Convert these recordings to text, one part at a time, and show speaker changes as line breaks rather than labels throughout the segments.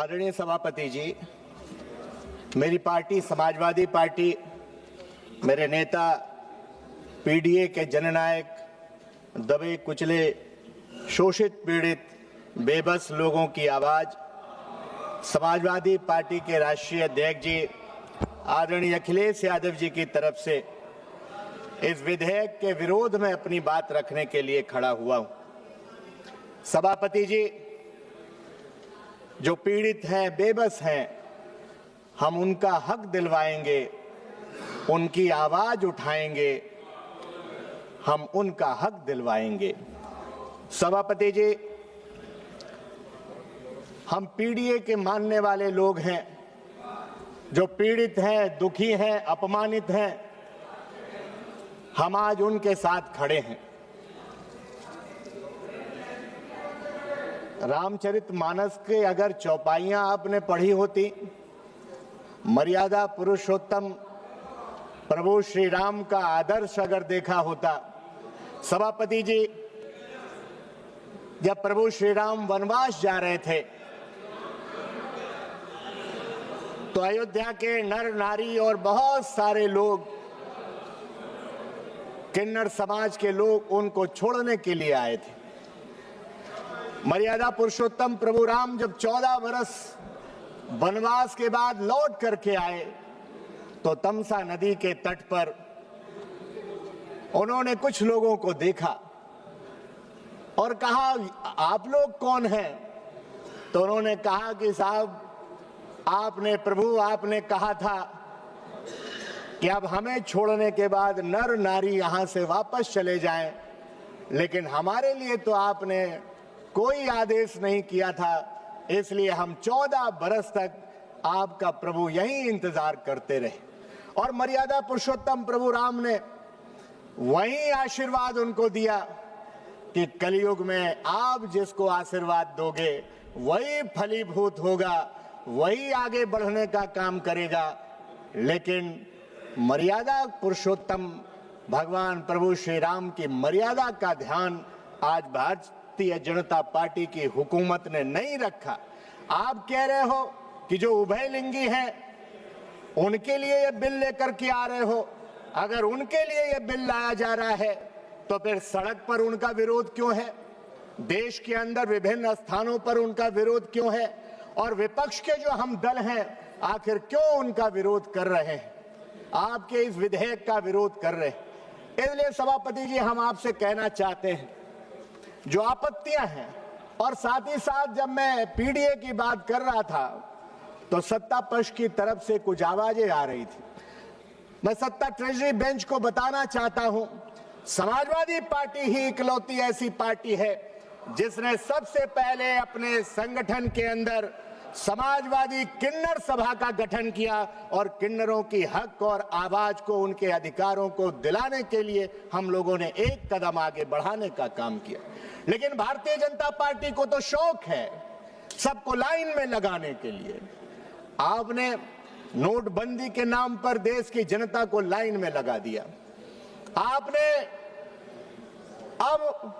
आदरणीय सभापति जी, मेरी पार्टी समाजवादी पार्टी मेरे नेता पीडीए के जननायक, दबे कुचले, शोषित पीड़ित बेबस लोगों की आवाज, समाजवादी पार्टी के राष्ट्रीय अध्यक्ष जी आदरणीय अखिलेश यादव जी की तरफ से इस विधेयक के विरोध में अपनी बात रखने के लिए खड़ा हुआ हूं। सभापति जी, जो पीड़ित हैं, बेबस हैं, हम उनका हक दिलवाएंगे, उनकी आवाज उठाएंगे, हम उनका हक दिलवाएंगे। सभापति जी, हम पीडीए के मानने वाले लोग हैं, जो पीड़ित हैं, दुखी हैं, अपमानित हैं, हम आज उनके साथ खड़े हैं। रामचरितमानस के अगर चौपाइयां आपने पढ़ी होती, मर्यादा पुरुषोत्तम प्रभु श्री राम का आदर्श अगर देखा होता, सभापति जी, जब प्रभु श्री राम वनवास जा रहे थे तो अयोध्या के नर नारी और बहुत सारे लोग, किन्नर समाज के लोग उनको छोड़ने के लिए आए थे। मर्यादा पुरुषोत्तम प्रभु राम जब 14 वर्ष वनवास के बाद लौट करके आए तो तमसा नदी के तट पर उन्होंने कुछ लोगों को देखा और कहा, आप लोग कौन हैं? तो उन्होंने कहा कि साहब, आपने कहा था कि अब हमें छोड़ने के बाद नर नारी यहां से वापस चले जाएं, लेकिन हमारे लिए तो आपने कोई आदेश नहीं किया था, इसलिए हम 14 बरस तक आपका प्रभु यहीं इंतजार करते रहे। और मर्यादा पुरुषोत्तम प्रभु राम ने वही आशीर्वाद उनको दिया कि कलयुग में आप जिसको आशीर्वाद दोगे वही फलीभूत होगा, वही आगे बढ़ने का काम करेगा। लेकिन मर्यादा पुरुषोत्तम भगवान प्रभु श्री राम की मर्यादा का ध्यान आज भारतीय जनता पार्टी की हुकूमत ने नहीं रखा। आप कह रहे हो कि जो उभयलिंगी हैं उनके लिए ये बिल लेकर के आ रहे हो। अगर उनके लिए ये बिल लाया जा रहा है तो फिर सड़क पर उनका विरोध क्यों है? देश के अंदर विभिन्न स्थानों पर उनका विरोध क्यों है? और विपक्ष के जो हम दल हैं, आखिर क्यों उनका विरोध कर रहे हैं? आपके इस विधेयक का विरोध कर रहे हैं। इसलिए सभापति जी, हम आपसे कहना चाहते हैं, जो आपत्तियां हैं, और साथ ही साथ जब मैं पीडीए की बात कर रहा था तो सत्ता पक्ष की तरफ से कुछ आवाजें आ रही थी। मैं सत्ता ट्रेजरी बेंच को बताना चाहता हूं, समाजवादी पार्टी ही इकलौती ऐसी पार्टी है जिसने सबसे पहले अपने संगठन के अंदर समाजवादी किन्नर सभा का गठन किया और किन्नरों की हक और आवाज को, उनके अधिकारों को दिलाने के लिए हम लोगों ने एक कदम आगे बढ़ाने का काम किया। लेकिन भारतीय जनता पार्टी को तो शौक है सबको लाइन में लगाने के लिए। आपने नोटबंदी के नाम पर देश की जनता को लाइन में लगा दिया। आपने अब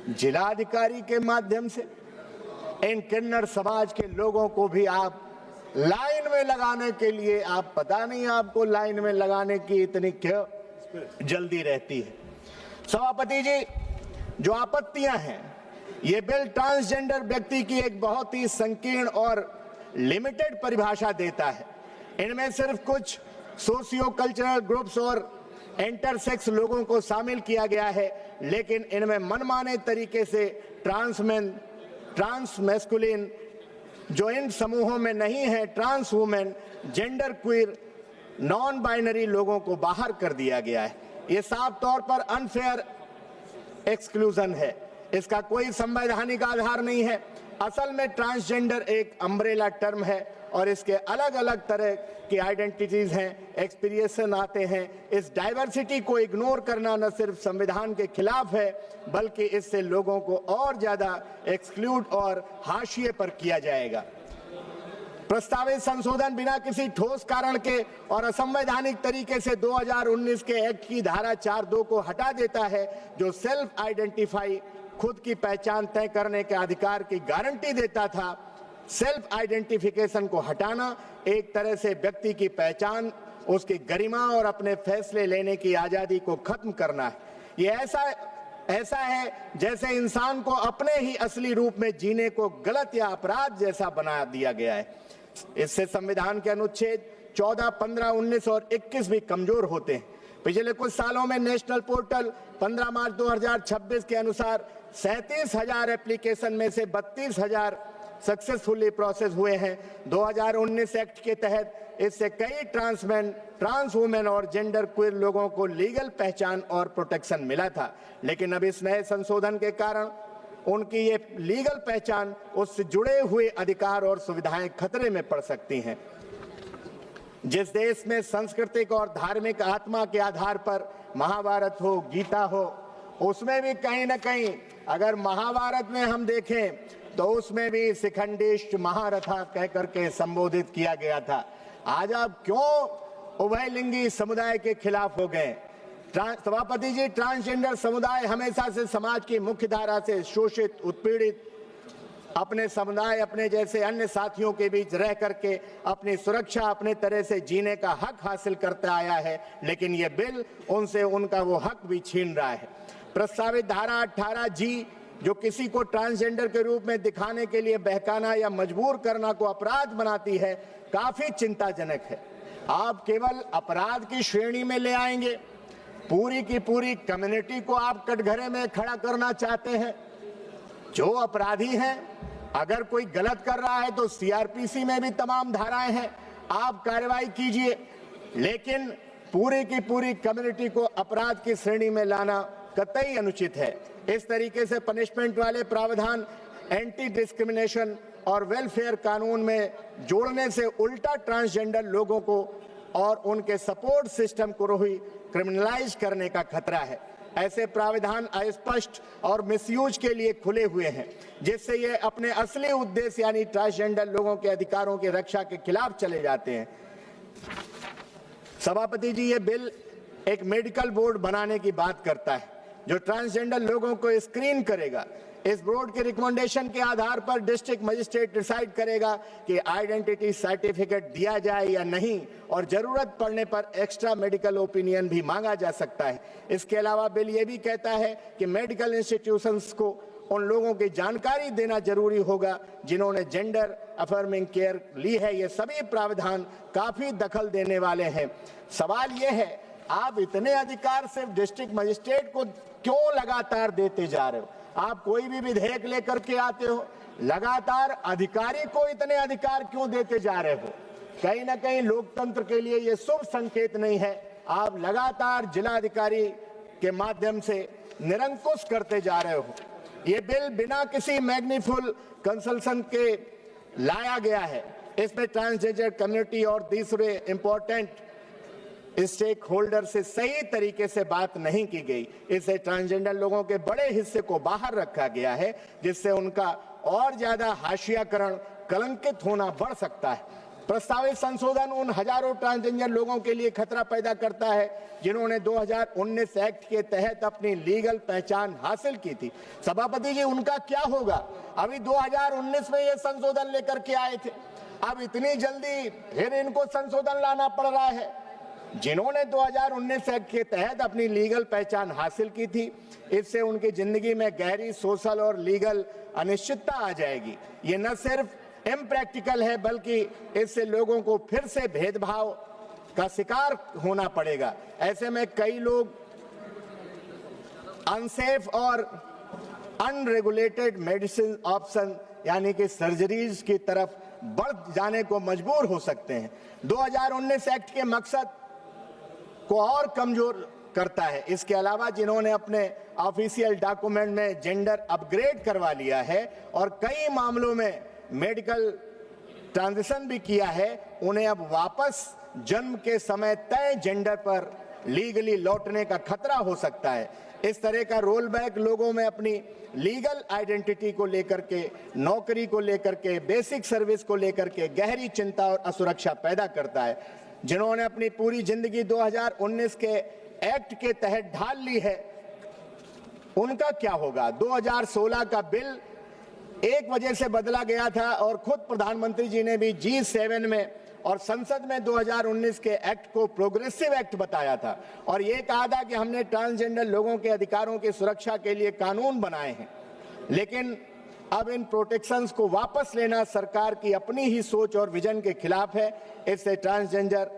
जिलाधिकारी के माध्यम से इन किन्नर समाज के लोगों को भी आप लाइन में लगाने के लिए, आप पता नहीं आपको लाइन में लगाने की इतनी क्यों जल्दी रहती है। सभापति जी, जो आपत्तियां हैं, ये बिल ट्रांसजेंडर व्यक्ति की एक बहुत ही संकीर्ण और लिमिटेड परिभाषा देता है। इनमें सिर्फ कुछ सोशियो कल्चरल ग्रुप्स और इंटरसेक्स लोगों को शामिल किया गया है, लेकिन इनमें मनमाने तरीके से ट्रांस मैस्कुलिन, जो इन समूहों में नहीं है, trans women, gender queer, non binary लोगों को बाहर कर दिया गया है। ये साफ तौर पर अनफेयर एक्सक्लूजन है, इसका कोई संवैधानिक आधार नहीं है। असल में ट्रांसजेंडर एक अम्ब्रेला टर्म है और इसके अलग अलग तरह की आइडेंटिटीज हैं, एक्सपीरियंस आते हैं। इस डाइवर्सिटी को इग्नोर करना न सिर्फ संविधान के खिलाफ है, बल्कि इससे लोगों को और ज्यादा एक्सक्लूड और हाशिए पर किया जाएगा। प्रस्तावित संशोधन बिना किसी ठोस कारण के और असंवैधानिक तरीके से 2019 के एक्ट की धारा 4(2) को हटा देता है, जो सेल्फ आइडेंटिफाई, खुद की पहचान तय करने के अधिकार की गारंटी देता था। सेल्फ आइडेंटिफिकेशन को हटाना एक तरह से व्यक्ति की पहचान, उसकी गरिमा और अपने फैसले लेने की आजादी को खत्म करना है। ये ऐसा है जैसे इंसान को अपने ही असली रूप में जीने को गलत या अपराध जैसा बना दिया गया है। इससे संविधान के अनुच्छेद 14, 15, 19 और 21 भी कमजोर होते हैं। पिछले कुछ सालों में नेशनल पोर्टल 15 मार्च 2026 के अनुसार 37,000 एप्लीकेशन में से 32,000 सक्सेसफुली प्रोसेस हुए हैं। 2019 एक्ट के तहत इससे कई ट्रांसमैन, ट्रांस वुमेन और जेंडर क्वीर लोगों को लीगल पहचान और प्रोटेक्शन मिला था, लेकिन अब इस नए संशोधन के कारण उनकी ये लीगल पहचान, उससे जुड़े हुए अधिकार और सुविधाएं खतरे में पड़ सकती हैं। जिस देश में सांस्कृतिक और धार्मिक आत्मा के आधार पर महाभारत हो, गीता हो, उसमें भी कहीं ना कहीं अगर महाभारत में हम देखें तो उसमें भी शिखंडिष्ट महारथा कह करके संबोधित किया गया था। आज आप क्यों उभयलिंगी समुदाय के खिलाफ हो गए? सभापति जी, ट्रांसजेंडर समुदाय हमेशा से समाज की मुख्य धारा से शोषित, उत्पीड़ित, अपने समुदाय, अपने जैसे अन्य साथियों के बीच रह करके अपनी सुरक्षा अपने तरह से जीने का हक हासिल करता आया है, लेकिन ये बिल उनसे उनका वो हक भी छीन रहा है। प्रस्तावित धारा 18G जो किसी को ट्रांसजेंडर के रूप में दिखाने के लिए बहकाना या मजबूर करना को अपराध बनाती है, काफी चिंताजनक है। आप केवल अपराध की श्रेणी में ले आएंगे, पूरी की पूरी कम्युनिटी को आप कटघरे में खड़ा करना चाहते हैं। जो अपराधी हैं, अगर कोई गलत कर रहा है तो CRPC में भी तमाम धाराएं हैं, आप कार्रवाई कीजिए, लेकिन पूरी की पूरी कम्युनिटी को अपराध की श्रेणी में लाना कतई अनुचित है। इस तरीके से पनिशमेंट वाले प्रावधान एंटी डिस्क्रिमिनेशन और वेलफेयर कानून में जोड़ने से उल्टा ट्रांसजेंडर लोगों को और उनके सपोर्ट सिस्टम को ही क्रिमिनलाइज करने का खतरा है। ऐसे प्रावधान अस्पष्ट और मिसयूज के लिए खुले हुए हैं, जिससे ये अपने असली उद्देश्य यानी ट्रांसजेंडर लोगों के अधिकारों की रक्षा के खिलाफ चले जाते हैं। सभापति जी, ये बिल एक मेडिकल बोर्ड बनाने की बात करता है जो ट्रांसजेंडर लोगों को स्क्रीन करेगा। इस बोर्ड के रिकमेंडेशन के आधार पर डिस्ट्रिक्ट मजिस्ट्रेट डिसाइड करेगा कि आइडेंटिटी सर्टिफिकेट दिया जाए या नहीं, और जरूरत पड़ने पर एक्स्ट्रा मेडिकल ओपिनियन भी मांगा जा सकता है। इसके अलावा बिल ये भी कहता है कि मेडिकल इंस्टीट्यूशंस को उन लोगों की जानकारी देना जरूरी होगा जिन्होंने जेंडर अफर्मिंग केयर ली है। ये सभी प्रावधान काफी दखल देने वाले हैं। सवाल ये है, आप इतने अधिकार सिर्फ डिस्ट्रिक्ट मजिस्ट्रेट को क्यों लगातार देते जा रहे हो? आप कोई भी विधेयक लेकर के आते हो, लगातार अधिकारी को इतने अधिकार क्यों देते जा रहे हो? कहीं ना कहीं लोकतंत्र के लिए ये शुभ संकेत नहीं है। आप लगातार जिलाधिकारी के माध्यम से निरंकुश करते जा रहे हो। ये बिल बिना किसी मैग्नीफुल कंसल्टेशन के लाया गया है। इसमें ट्रांसजेंडर कम्युनिटी और दूसरे इंपॉर्टेंट स्टेक होल्डर से सही तरीके से बात नहीं की गई। इससे ट्रांसजेंडर लोगों के बड़े हिस्से को बाहर रखा गया है, जिससे उनका और ज्यादा हाशियाकरण, कलंकित होना बढ़ सकता है। प्रस्तावित संशोधन उन हजारों ट्रांसजेंडर लोगों के लिए खतरा पैदा करता है जिन्होंने 2019 एक्ट के तहत अपनी लीगल पहचान हासिल की थी। सभापति जी, उनका क्या होगा? अभी 2019 में ये संशोधन लेकर के आए थे, अब इतनी जल्दी फिर इनको संशोधन लाना पड़ रहा है। जिन्होंने 2019 एक्ट के तहत अपनी लीगल पहचान हासिल की थी, इससे उनकी जिंदगी में गहरी सोशल और लीगल अनिश्चितता आ जाएगी। ये न सिर्फ इम्प्रैक्टिकल है, बल्कि इससे लोगों को फिर से भेदभाव का शिकार होना पड़ेगा। ऐसे में कई लोग अनसेफ और अनरेगुलेटेड मेडिसिन ऑप्शन यानी कि सर्जरीज की तरफ बढ़ जाने को मजबूर हो सकते हैं। 2019 एक्ट के मकसद को और कमजोर करता है। इसके अलावा जिन्होंने अपने ऑफिशियल डॉक्यूमेंट में जेंडर अपग्रेड करवा लिया है और कई मामलों में मेडिकल ट्रांजिशन भी किया है, उन्हें अब वापस जन्म के समय तय जेंडर पर लीगली लौटने का खतरा हो सकता है। इस तरह का रोल बैक लोगों में अपनी लीगल आइडेंटिटी को लेकर के, नौकरी को लेकर के, बेसिक सर्विस को लेकर के गहरी चिंता और असुरक्षा पैदा करता है। जिन्होंने अपनी पूरी जिंदगी 2019 के एक्ट के तहत ढाल ली है, उनका क्या होगा? 2016 का बिल एक वजह से बदला गया था और खुद प्रधानमंत्री जी ने भी G7 में और संसद में 2019 के एक्ट को प्रोग्रेसिव एक्ट बताया था और ये कहा था कि हमने ट्रांसजेंडर लोगों के अधिकारों की सुरक्षा के लिए कानून बनाए हैं। लेकिन अब इन प्रोटेक्शंस को वापस लेना सरकार की अपनी ही सोच और विजन के खिलाफ है। इससे ट्रांसजेंडर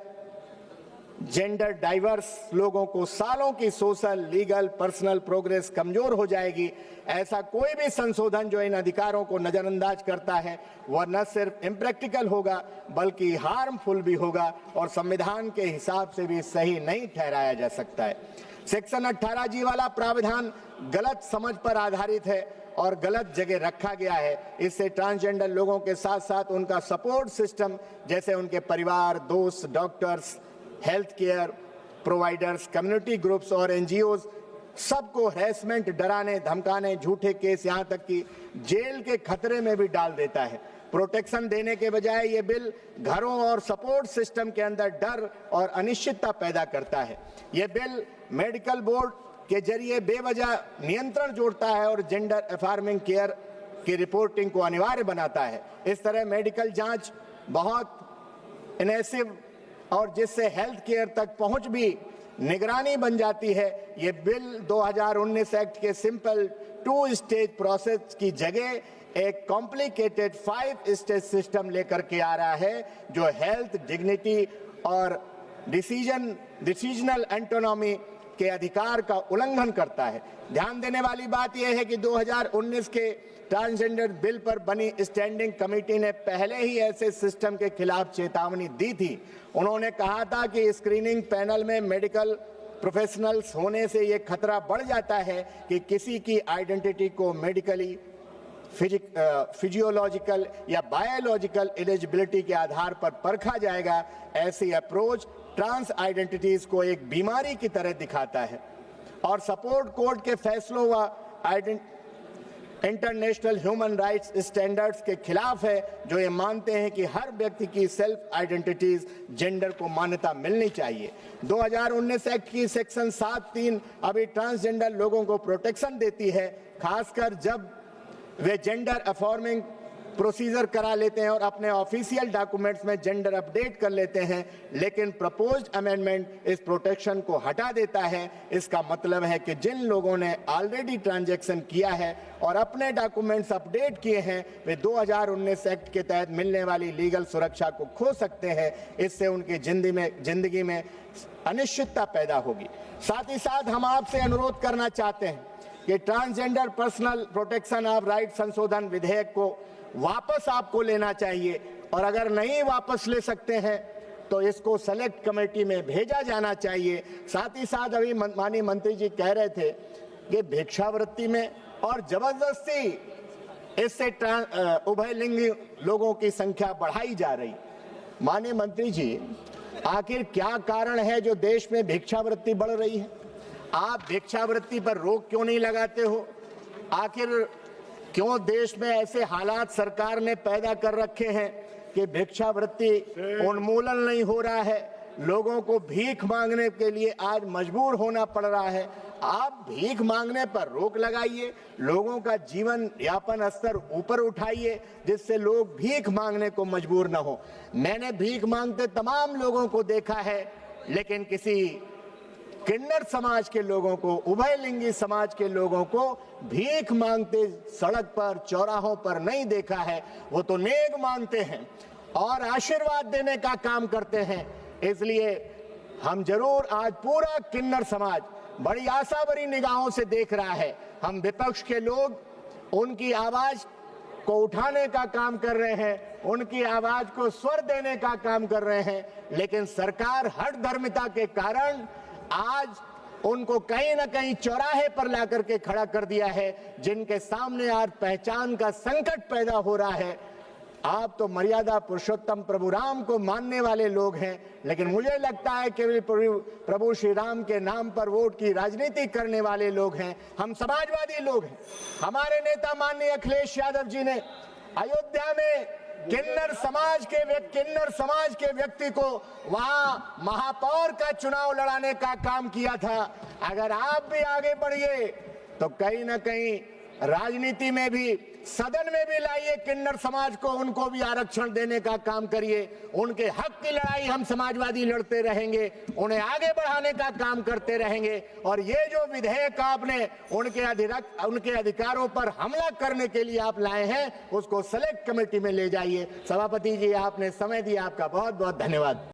जेंडर डाइवर्स लोगों को सालों की सोशल, लीगल, पर्सनल प्रोग्रेस कमजोर हो जाएगी। ऐसा कोई भी संशोधन जो इन अधिकारों को नजरअंदाज करता है वह न सिर्फ इम्प्रैक्टिकल होगा बल्कि हार्मफुल भी होगा और संविधान के हिसाब से भी सही नहीं ठहराया जा सकता है। सेक्शन 18G वाला प्रावधान गलत समझ पर आधारित है और गलत जगह रखा गया है। इससे ट्रांसजेंडर लोगों के साथ साथ उनका सपोर्ट सिस्टम जैसे उनके परिवार, दोस्त, doctors, health care providers, community groups और NGOs सबको हैरेसमेंट, डराने, धमकाने, झूठे केस, यहाँ तक कि जेल के खतरे में भी डाल देता है। प्रोटेक्शन देने के बजाय ये बिल घरों और सपोर्ट सिस्टम के अंदर डर और अनिश्चितता पैदा करता है। ये बिल मेडिकल बोर्ड के जरिए बेवजह नियंत्रण जोड़ता है और जेंडर अफर्मिंग केयर की रिपोर्टिंग को अनिवार्य बनाता है। इस तरह मेडिकल जांच बहुत इनवेसिव और जिससे हेल्थ केयर तक पहुंच भी निगरानी बन जाती है। ये बिल 2019 एक्ट के सिंपल 2 स्टेज प्रोसेस की जगह एक कॉम्प्लिकेटेड 5 स्टेज सिस्टम लेकर के आ रहा है जो हेल्थ, डिग्निटी और डिसीजनल ऑटोनॉमी के अधिकार का उल्लंघन करता है। ध्यान देने वाली बात यह है कि 2019 के ट्रांसजेंडर बिल पर बनी स्टैंडिंग कमेटी ने पहले ही ऐसे सिस्टम के खिलाफ चेतावनी दी थी। उन्होंने कहा था कि स्क्रीनिंग पैनल में मेडिकल प्रोफेशनल्स होने से ये खतरा बढ़ जाता है कि किसी की आइडेंटिटी को मेडिकली, फिजियोलॉजिकल या बायोलॉजिकल एलिजिबिलिटी के आधार पर परखा जाएगा। ऐसी अप्रोच ट्रांस आइडेंटिटीज को एक बीमारी की तरह दिखाता है और सपोर्ट कोर्ट के फैसलों व इंटरनेशनल ह्यूमन राइट्स स्टैंडर्ड्स के खिलाफ है जो ये मानते हैं कि हर व्यक्ति की सेल्फ आइडेंटिटीज जेंडर को मान्यता मिलनी चाहिए। 2019 एक्ट की सेक्शन 7(3) अभी ट्रांसजेंडर लोगों को प्रोटेक्शन देती है, खासकर जब वे जेंडर अफॉर्मिंग प्रोसीजर करा लेते हैं और अपने ऑफिशियल डॉक्यूमेंट्स में जेंडर अपडेट कर लेते हैं। लेकिन प्रपोज्ड अमेंडमेंट इस प्रोटेक्शन को हटा देता है। इसका मतलब है कि जिन लोगों ने ऑलरेडी ट्रांजैक्शन किया है और अपने डॉक्यूमेंट्स अपडेट किए हैं वे 2019 एक्ट के तहत मिलने वाली लीगल सुरक्षा को खो सकते हैं। इससे उनकी जिंदगी में अनिश्चितता पैदा होगी। साथ ही साथ हम आपसे अनुरोध करना चाहते हैं कि transgender personal protection of right संशोधन विधेयक को वापस आपको लेना चाहिए और अगर नहीं वापस ले सकते हैं तो इसको सेलेक्ट कमेटी में भेजा जाना चाहिए। साथ ही साथ अभी माननीय मंत्री जी कह रहे थे कि भिक्षावृत्ति में और जबरदस्ती इससे उभयलिंगी लोगों की संख्या बढ़ाई जा रही। माननीय मंत्री जी, आखिर क्या कारण है जो देश में भिक्षावृत्ति बढ़ रही है? आप भिक्षावृत्ति पर रोक क्यों नहीं लगाते हो? आखिर क्यों देश में ऐसे हालात सरकार ने पैदा कर रखे हैं कि भिक्षावृत्ति उन्मूलन नहीं हो रहा है, लोगों को भीख मांगने के लिए आज मजबूर होना पड़ रहा है। आप भीख मांगने पर रोक लगाइए, लोगों का जीवन यापन स्तर ऊपर उठाइए जिससे लोग भीख मांगने को मजबूर न हो। मैंने भीख मांगते तमाम लोगों को देखा है, लेकिन किसी किन्नर समाज के लोगों को, उभयलिंगी समाज के लोगों को भीख मांगते सड़क पर, चौराहों पर नहीं देखा है। वो तो नेक मांगते हैं और आशीर्वाद देने का काम करते हैं। इसलिए हम जरूर आज पूरा किन्नर समाज बड़ी आशा भरी निगाहों से देख रहा है। हम विपक्ष के लोग उनकी आवाज को उठाने का काम कर रहे हैं, उनकी आवाज को स्वर देने का काम कर रहे हैं, लेकिन सरकार हठधर्मिता के कारण आज उनको कहीं ना कहीं चौराहे पर लाकर के खड़ा कर दिया है, जिनके सामने आज पहचान का संकट पैदा हो रहा है। आप तो मर्यादा पुरुषोत्तम प्रभु राम को मानने वाले लोग हैं, लेकिन मुझे लगता है कि प्रभु श्री राम के नाम पर वोट की राजनीति करने वाले लोग हैं। हम समाजवादी लोग हैं। हमारे नेता माननीय अखिलेश यादव जी ने अयोध्या में किन्नर समाज के व्यक्ति को वहां महापौर का चुनाव लड़ाने का काम किया था। अगर आप भी आगे बढ़िए तो कहीं ना कहीं राजनीति में भी सदन में भी लाइए, किन्नर समाज को, उनको भी आरक्षण देने का काम करिए। उनके हक की लड़ाई हम समाजवादी लड़ते रहेंगे, उन्हें आगे बढ़ाने का काम करते रहेंगे। और ये जो विधेयक आपने उनके अधिकारों पर हमला करने के लिए आप लाए हैं, उसको सेलेक्ट कमेटी में ले जाइए। सभापति जी, आपने समय दिया, आपका बहुत बहुत धन्यवाद।